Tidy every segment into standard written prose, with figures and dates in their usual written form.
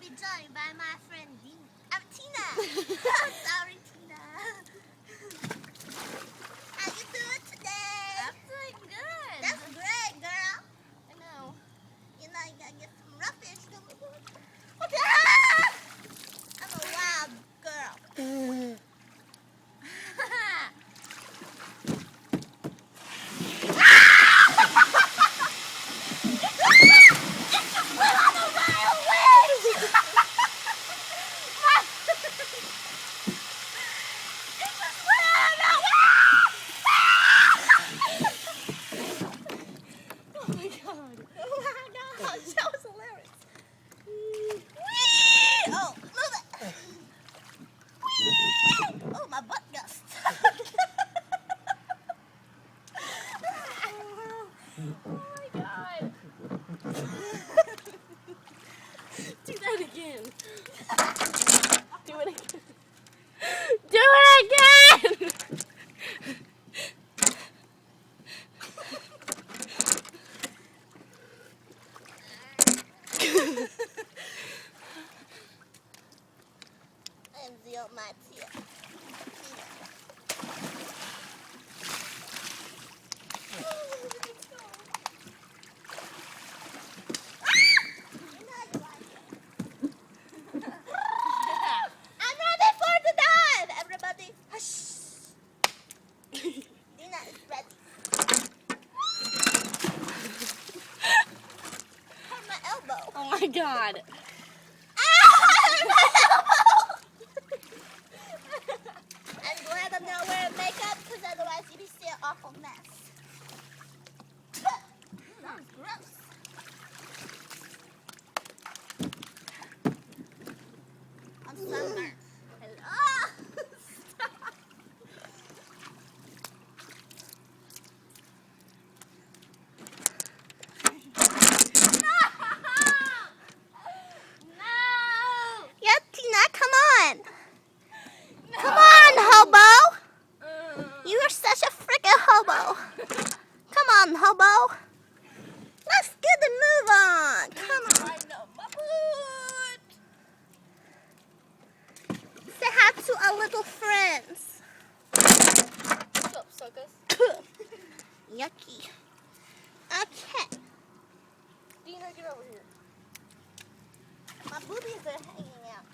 be joined by my friend Tina. Sorry, Tina. How you doing today? I'm doing good. That's great, girl. I know. You know, you gotta get some roughage. Ah! I'm a wild girl. That was hilarious. Whee! Oh, move it. Whee! Oh, my butt got stuck. Oh my god. Do that again. Do it again. Do it again! And zero my tear. I'm ready for the dive! Everybody, hush! Dina is ready. Hurt my elbow. Oh my god. I'm glad I'm not wearing makeup because otherwise you'd be seeing an awful mess. That was gross. I'm sunburned. Hello. Stop. No! Yeah, Tina, come on. Come on, hobo. You are such a freaking hobo. Come on, hobo. Let's get the move on. Come on. I know my boot. Say hi to our little friends. What's up, suckers? Yucky. Okay. Dina, get over here. My boobies are hanging out.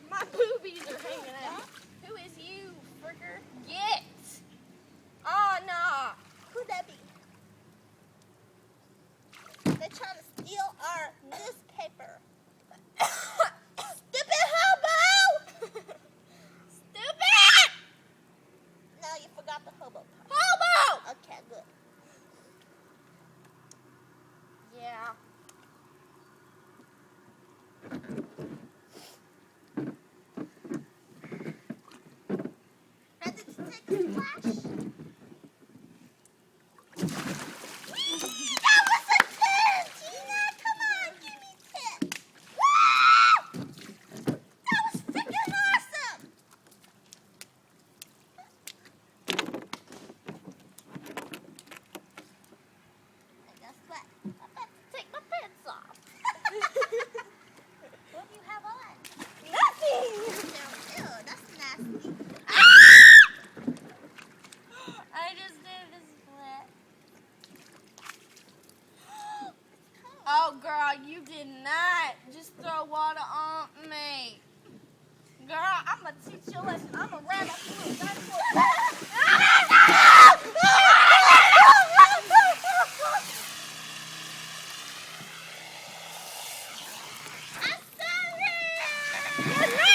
My boobies are hanging out. Who is you, fricker? Get! Oh, no. Who'd that be? They're trying to steal our newspaper. Stupid hobo! Stupid! No, you forgot the hobo part. Hobo! Okay, good. Yeah. Ready to take a splash? That was a 10! Gina, come on, give me 10. Woo! That was freaking awesome! And guess what? I'm about to take my pants off. What do you have on? Nothing! Ew, that's nasty. I just did a split. Oh, girl, you did not just throw water on me. Girl, I'm going to teach you a lesson. I'm going to ram up through I'm sorry!